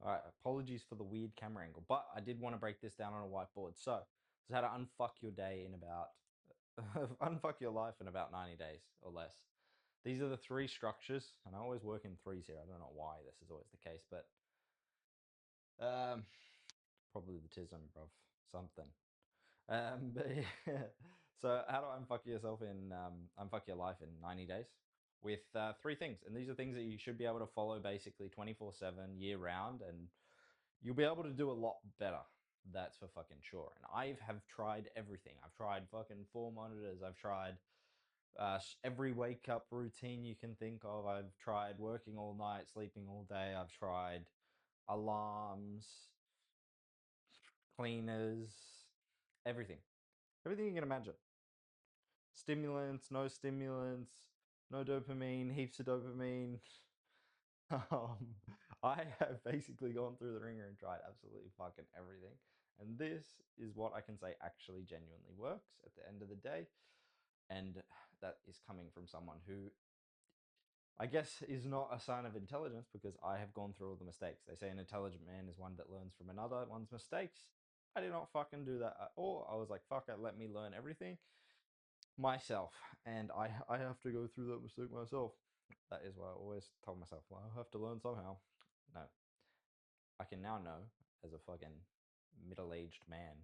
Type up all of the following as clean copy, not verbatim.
All right, apologies for the weird camera angle, but I did want to break this down on a whiteboard. So, this is how to unfuck your day in about, unfuck your life in about 90 days or less. These are the three structures, and I always work in threes here. I don't know why this is always the case, but um, probably the tism, bruv. Something. But yeah. So how to unfuck yourself in unfuck your life in 90 days with three things, and these are things that you should be able to follow basically 24/7 year round, and you'll be able to do a lot better. That's for fucking sure. And I have tried everything. I've tried fucking 4 monitors. I've tried every wake up routine you can think of. I've tried working all night, sleeping all day. I've tried alarms, cleaners, everything. Everything you can imagine. Stimulants, no stimulants, no dopamine, heaps of dopamine. Um, I have basically gone through the ringer and tried absolutely fucking everything. And this is what I can say actually genuinely works at the end of the day. And that is coming from someone who I guess is not a sign of intelligence because I have gone through all the mistakes. They say an intelligent man is one that learns from another one's mistakes. I did not fucking do that at all. I was like, fuck it, let me learn everything myself, and I have to go through that mistake myself. That is what I always told myself. Well, I have to learn somehow. No, I can now know as a fucking middle-aged man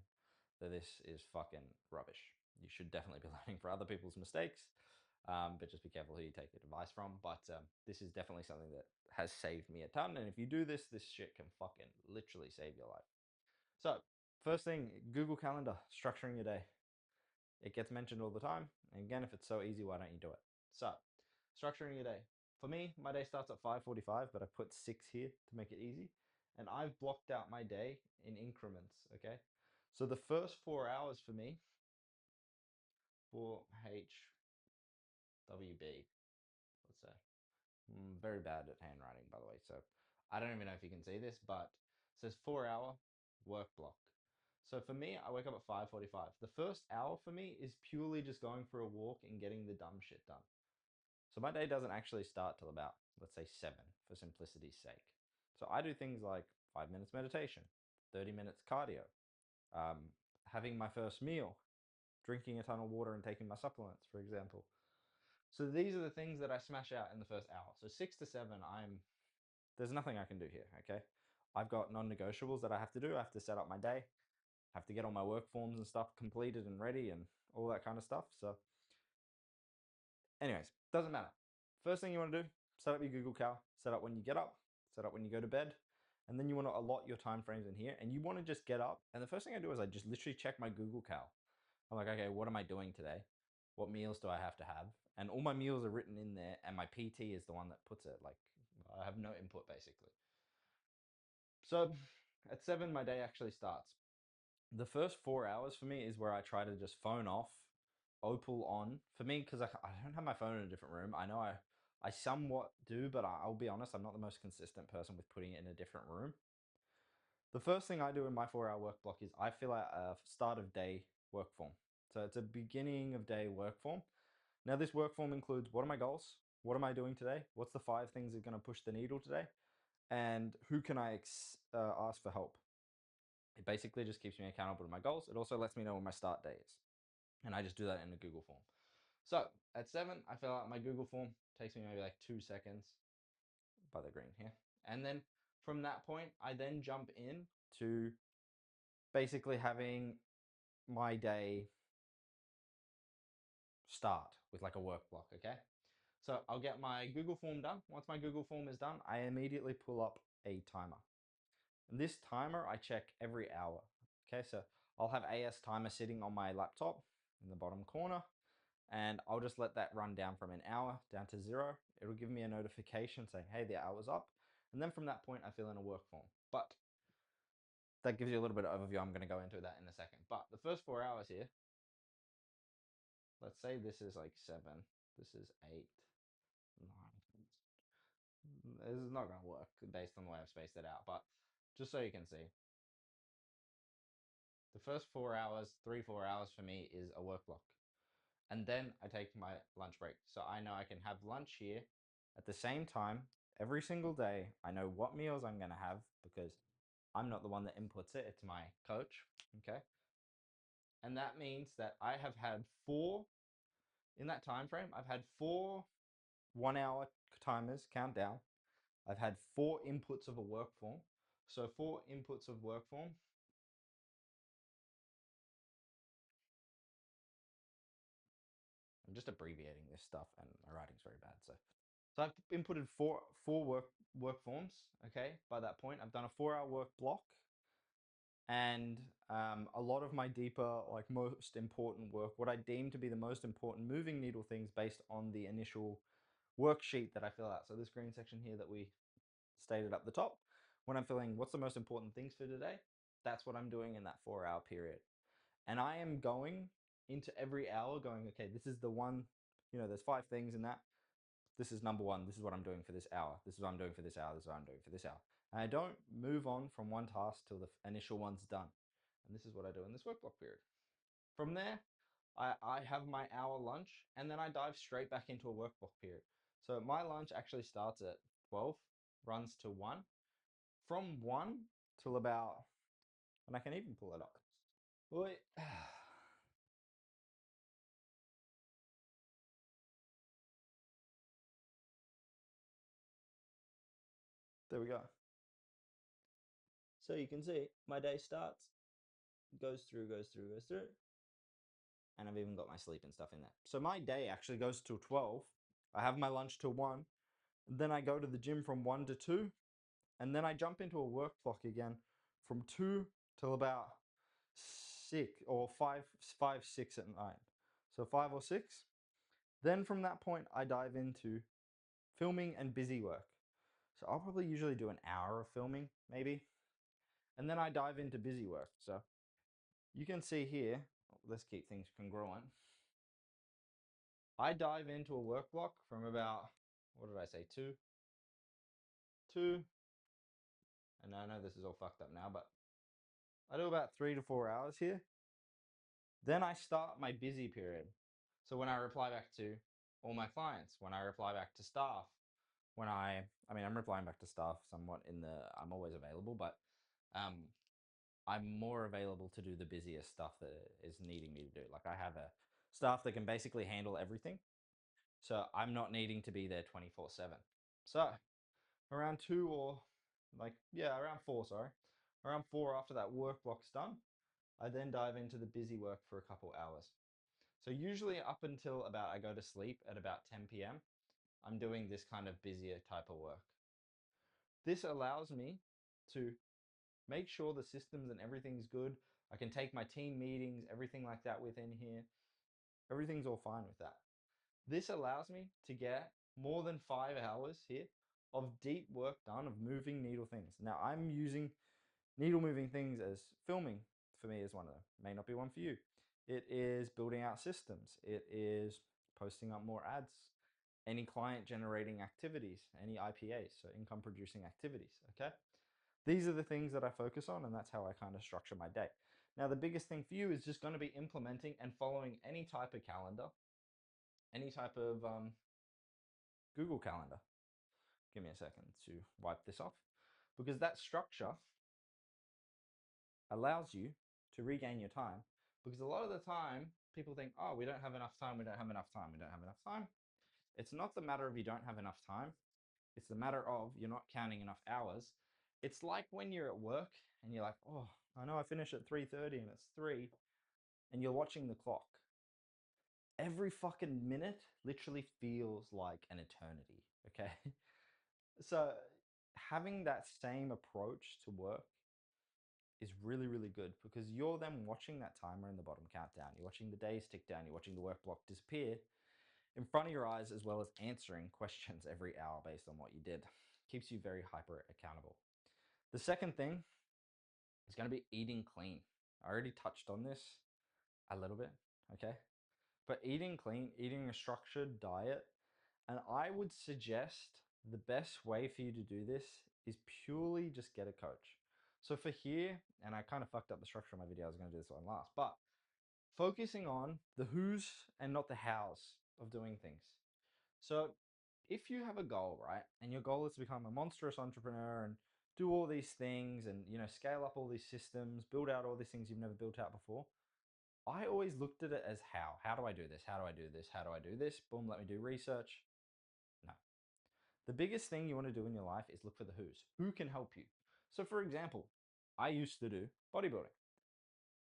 that this is fucking rubbish. You should definitely be learning for other people's mistakes, but just be careful who you take your advice from. But this is definitely something that has saved me a ton. And if you do this, this shit can fucking literally save your life. So, first thing, Google Calendar, structuring your day. It gets mentioned all the time. And again, if it's so easy, why don't you do it? So, structuring your day. For me, my day starts at 5:45, but I put 6 here to make it easy. And I've blocked out my day in increments, okay? So the first 4 hours for me, for HWB, let's say. Very bad at handwriting, by the way. So I don't even know if you can see this, but it says 4 hour work block. So for me, I wake up at 5:45. The first hour for me is purely just going for a walk and getting the dumb shit done. So my day doesn't actually start till about, let's say 7 for simplicity's sake. So I do things like 5 minutes meditation, 30 minutes cardio, having my first meal, drinking a ton of water and taking my supplements, for example. So these are the things that I smash out in the first hour. So 6 to 7, there's nothing I can do here, okay? I've got non-negotiables that I have to do. I have to set up my day, have to get all my work forms and stuff completed and ready and all that kind of stuff. So anyways, doesn't matter. First thing you want to do, set up your Google Cal, set up when you get up, set up when you go to bed, and then you want to allot your time frames in here, and you want to just get up. And the first thing I do is I just literally check my Google Cal. I'm like, okay, what am I doing today? What meals do I have to have? And all my meals are written in there, and my PT is the one that puts it. Like, I have no input basically. So at 7, my day actually starts. The first 4 hours for me is where I try to just phone off, Opal on. For me, because I don't have my phone in a different room. I know I somewhat do, but I'll be honest, I'm not the most consistent person with putting it in a different room. The first thing I do in my 4 hour work block is I fill out a start of day work form. So it's a beginning of day work form. Now, this work form includes what are my goals? What am I doing today? What's the 5 things that are going to push the needle today? And who can I ask for help? It basically just keeps me accountable to my goals. It also lets me know when my start day is. And I just do that in a Google form. So at 7, I fill out my Google form. Takes me maybe like 2 seconds by the green here. And then from that point, I then jump in to basically having my day start with like a work block, okay? So I'll get my Google form done. Once my Google form is done, I immediately pull up a timer. And this timer I check every hour. Okay, so I'll have AS timer sitting on my laptop in the bottom corner, and I'll just let that run down from an hour down to 0. It'll give me a notification saying, hey, the hour's up. And then from that point, I fill in a work form. But that gives you a little bit of overview. I'm going to go into that in a second. But the first 4 hours here, let's say this is like 7, this is 8, 9. This is not going to work based on the way I've spaced it out. But just so you can see, the first 4 hours, 4 hours for me is a work block. And then I take my lunch break. So I know I can have lunch here at the same time every single day. I know what meals I'm going to have because I'm not the one that inputs it, it's my coach. Okay. And that means that I have had four, in that time frame, I've had 4 1 hour timers countdown. I've had 4 inputs of a work form. So 4 inputs of work form. I'm just abbreviating this stuff and my writing's very bad. So I've inputted four work forms. Okay. By that point, I've done a 4 hour work block. And a lot of my deeper, like most important work, what I deem to be the most important moving needle things based on the initial worksheet that I fill out. So this green section here that we stated up the top, when I'm filling what's the most important things for today, that's what I'm doing in that 4 hour period. And I am going into every hour going, okay, this is the one, there's 5 things in that. This is number one. This is what I'm doing for this hour. This is what I'm doing for this hour. This is what I'm doing for this hour. And I don't move on from one task till the initial one's done. And this is what I do in this work block period. From there, I have my hour lunch and then I dive straight back into a work block period. So my lunch actually starts at 12, runs to 1. From 1 till about, and I can even pull it up. Wait. There we go. So you can see my day starts, goes through, and I've even got my sleep and stuff in there. So my day actually goes till 12. I have my lunch till 1. Then I go to the gym from 1 to 2. And then I jump into a work block again from 2 till about 6 or 6 at night. So 5 or 6. Then from that point, I dive into filming and busy work. So I'll probably usually do an hour of filming, maybe. And then I dive into busy work. So you can see here, let's keep things congruent. I dive into a work block from about, what did I say, 2, and I know this is all fucked up now, but I do about 3 to 4 hours here. Then I start my busy period. So when I reply back to all my clients, when I reply back to staff, I'm replying back to staff somewhat I'm always available, but I'm more available to do the busiest stuff that is needing me to do. Like I have a staff that can basically handle everything. So I'm not needing to be there 24/7. So around 2 or around 4, sorry. Around 4 after that work block's done, I then dive into the busy work for a couple hours. So usually up until about I go to sleep at about 10 p.m., I'm doing this kind of busier type of work. This allows me to make sure the systems and everything's good. I can take my team meetings, everything like that within here. Everything's all fine with that. This allows me to get more than 5 hours here of deep work done of moving needle things. Now I'm using needle moving things as filming for me is one of them. May not be one for you. It is building out systems. It is posting up more ads, any client generating activities, any IPAs, so income producing activities. Okay. These are the things that I focus on, and that's how I kind of structure my day. Now, the biggest thing for you is just going to be implementing and following any type of calendar, any type of Google Calendar. Give me a second to wipe this off because that structure allows you to regain your time. Because a lot of the time, people think, oh, we don't have enough time, we don't have enough time, we don't have enough time. It's not the matter of you don't have enough time. It's the matter of you're not counting enough hours. It's like when you're at work and you're like, oh, I know I finish at 3:30 and it's 3, and you're watching the clock. Every fucking minute literally feels like an eternity, okay? So having that same approach to work is really, really good because you're then watching that timer in the bottom countdown. You're watching the days tick down. You're watching the work block disappear in front of your eyes, as well as answering questions every hour based on what you did. Keeps you very hyper accountable. The second thing is going to be eating clean. I already touched on this a little bit, okay? But eating clean, eating a structured diet, and I would suggest the best way for you to do this is purely just get a coach. So for here, and I kind of fucked up the structure of my video, I was going to do this one last, but focusing on the who's and not the how's of doing things. So if you have a goal, right, and your goal is to become a monstrous entrepreneur and do all these things and scale up all these systems, build out all these things you've never built out before, I always looked at it as how. How do I do this? How do I do this? How do I do this? Boom, let me do research. No. The biggest thing you want to do in your life is look for the who's. Who can help you? So, for example, I used to do bodybuilding.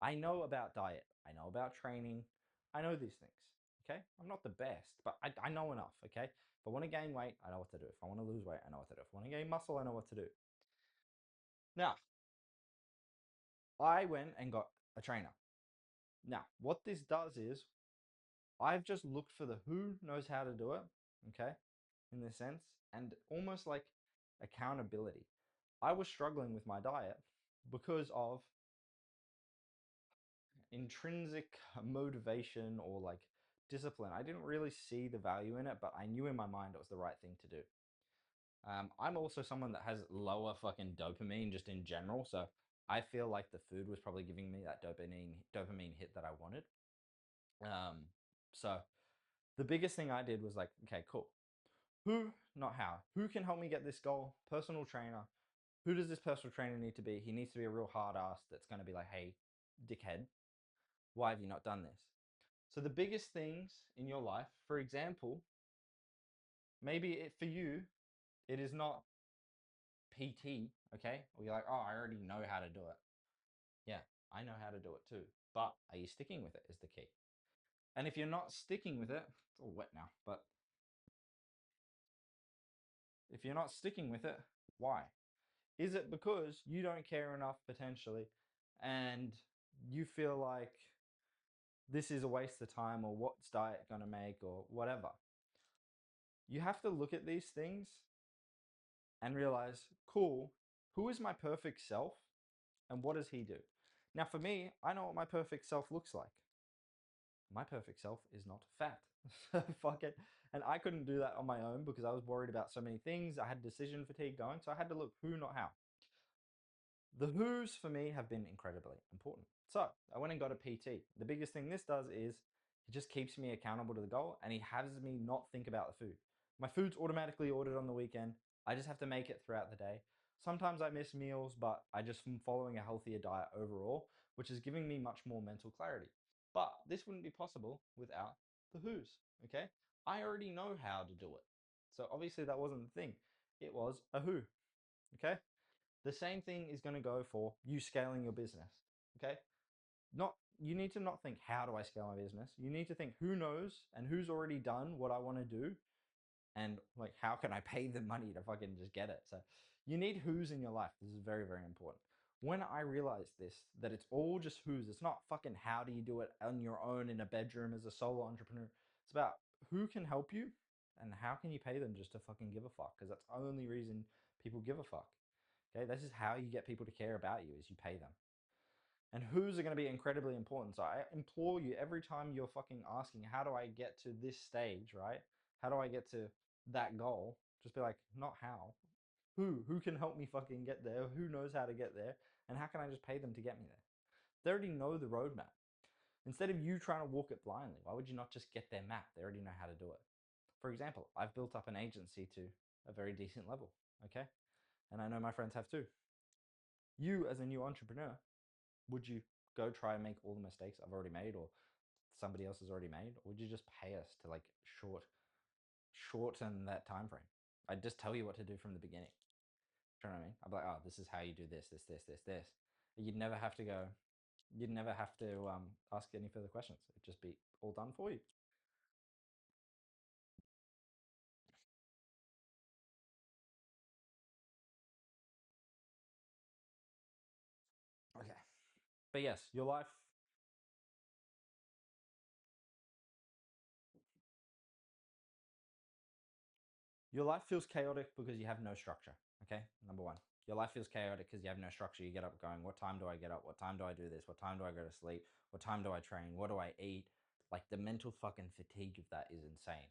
I know about diet. I know about training. I know these things. Okay. I'm not the best, but I know enough. Okay. If I want to gain weight, I know what to do. If I want to lose weight, I know what to do. If I want to gain muscle, I know what to do. Now, I went and got a trainer. Now, what this does is I've just looked for the who knows how to do it. Okay. In this sense, and almost like accountability. I was struggling with my diet because of intrinsic motivation or like discipline. I didn't really see the value in it, but I knew in my mind it was the right thing to do. I'm also someone that has lower fucking dopamine just in general, so I feel like the food was probably giving me that dopamine hit that I wanted. Um, so the biggest thing I did was like, okay, cool. Who, not how, who can help me get this goal? Personal trainer. Who does this personal trainer need to be? He needs to be a real hard ass that's going to be like, hey, dickhead, why have you not done this? So the biggest things in your life, for example, maybe for you, it is not PT, okay? Or you're like, oh, I already know how to do it. Yeah, I know how to do it too. But are you sticking with it is the key. And if you're not sticking with it, it's all wet now, but if you're not sticking with it, why? Is it because you don't care enough potentially and you feel like this is a waste of time or what's diet going to make or whatever? You have to look at these things and realize, cool, who is my perfect self and what does he do? Now, for me, I know what my perfect self looks like. My perfect self is not fat. Fuck it. And I couldn't do that on my own because I was worried about so many things. I had decision fatigue going. So I had to look who, not how. The who's for me have been incredibly important. So I went and got a PT. The biggest thing this does is it just keeps me accountable to the goal and he has me not think about the food. My food's automatically ordered on the weekend. I just have to make it throughout the day. Sometimes I miss meals, but I just am following a healthier diet overall, which is giving me much more mental clarity. But this wouldn't be possible without the who's, okay? I already know how to do it. So obviously that wasn't the thing. It was a who, okay? The same thing is going to go for you scaling your business. Okay. Not, you need to not think, how do I scale my business? You need to think who knows and who's already done what I want to do and like, how can I pay them money to fucking just get it? So you need who's in your life. This is very, very important. When I realized this, that it's all just who's, it's not fucking how do you do it on your own in a bedroom as a solo entrepreneur. It's about who can help you and how can you pay them just to fucking give a fuck? Because that's the only reason people give a fuck. Okay, this is how you get people to care about you is you pay them. And who's are going to be incredibly important. So I implore you every time you're fucking asking, how do I get to this stage, right? How do I get to that goal? Just be like, not how. Who can help me fucking get there? Who knows how to get there? And how can I just pay them to get me there? They already know the roadmap. Instead of you trying to walk it blindly, why would you not just get their map? They already know how to do it. For example, I've built up an agency to a very decent level, okay? And I know my friends have too. You as a new entrepreneur, would you go try and make all the mistakes I've already made or somebody else has already made? Or would you just pay us to like shorten that time frame? I'd just tell you what to do from the beginning. Do you know what I mean? I'd be like, oh, this is how you do this. You'd never have to go, you'd never have to ask any further questions. It'd just be all done for you. Okay. But yes, your life feels chaotic because you have no structure. Okay, number one. Your life feels chaotic because you have no structure. You get up going, what time do I get up? What time do I do this? What time do I go to sleep? What time do I train? What do I eat? Like the mental fucking fatigue of that is insane.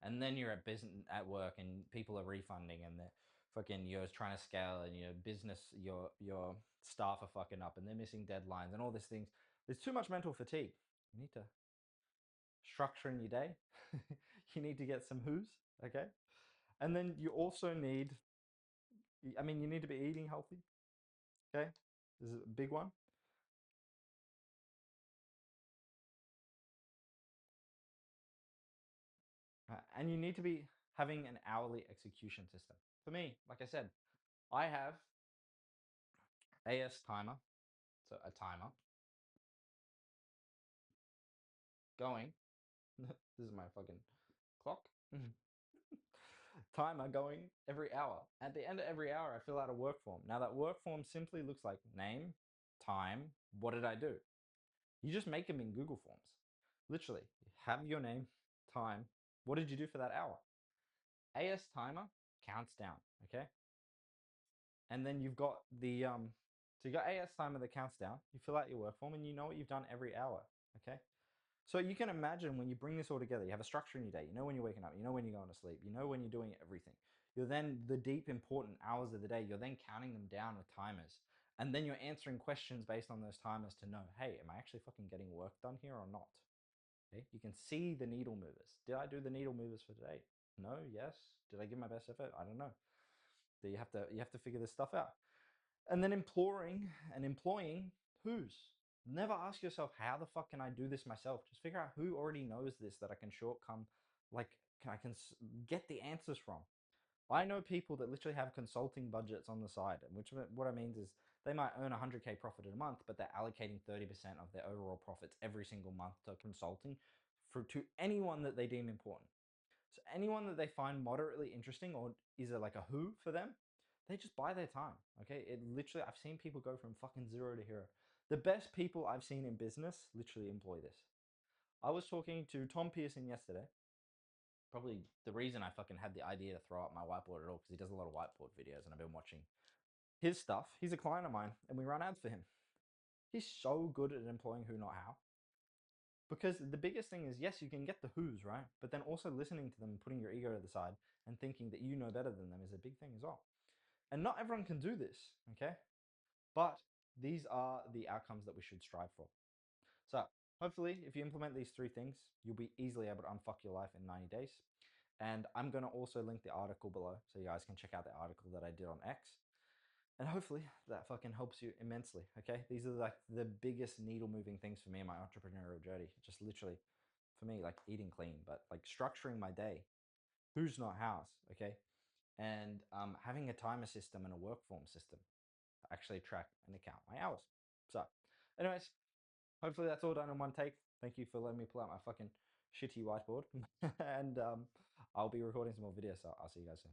And then you're at business at work and people are refunding and they're fucking you're trying to scale and your business your staff are fucking up and they're missing deadlines and all these things. There's too much mental fatigue. You need to structure in your day. You need to get some who's, okay? And then you also need, I mean, you need to be eating healthy. Okay, this is a big one. And you need to be having an hourly execution system. For me, like I said, I have AS timer, so a timer going. This is my fucking clock. Timer going every hour. At the end of every hour, I fill out a work form. Now, that work form simply looks like name, time, what did I do? You just make them in Google Forms. Literally, have your name, time, what did you do for that hour? AS timer counts down, okay? And then you've got the so you got AS timer that counts down. You fill out your work form and you know what you've done every hour, okay? So you can imagine when you bring this all together, you have a structure in your day. You know when you're waking up, you know when you're going to sleep, you know when you're doing everything. You're then the deep important hours of the day, you're then counting them down with timers. And then you're answering questions based on those timers to know, hey, am I actually fucking getting work done here or not? Okay? You can see the needle movers. Did I do the needle movers for today? No, yes. Did I give my best effort? I don't know. You have to figure this stuff out. And then imploring and employing who's. Never ask yourself, how the fuck can I do this myself? Just figure out who already knows this that I can shortcome, like, I can get the answers from. I know people that literally have consulting budgets on the side, which what I mean is they might earn 100K profit in a month, but they're allocating 30% of their overall profits every single month to consulting to anyone that they deem important. So anyone that they find moderately interesting or is like a who for them, they just buy their time. Okay. It literally, I've seen people go from fucking zero to hero. The best people I've seen in business literally employ this. I was talking to Tom Pearson yesterday. Probably the reason I fucking had the idea to throw up my whiteboard at all, because he does a lot of whiteboard videos and I've been watching his stuff. He's a client of mine and we run ads for him. He's so good at employing who, not how. Because the biggest thing is, yes, you can get the who's, right? But then also listening to them, putting your ego to the side and thinking that you know better than them is a big thing as well. And not everyone can do this, okay? But these are the outcomes that we should strive for. So hopefully, if you implement these three things, you'll be easily able to unfuck your life in 90 days. And I'm going to also link the article below so you guys can check out the article that I did on X. And hopefully that fucking helps you immensely, okay? These are like the biggest needle moving things for me in my entrepreneurial journey. Just literally, for me, like eating clean, but like structuring my day. Who's, not hows, okay? And having a timer system and a work form system to actually track and account my hours. So anyways, hopefully that's all done in one take. Thank you for letting me pull out my fucking shitty whiteboard. And I'll be recording some more videos, so I'll see you guys soon.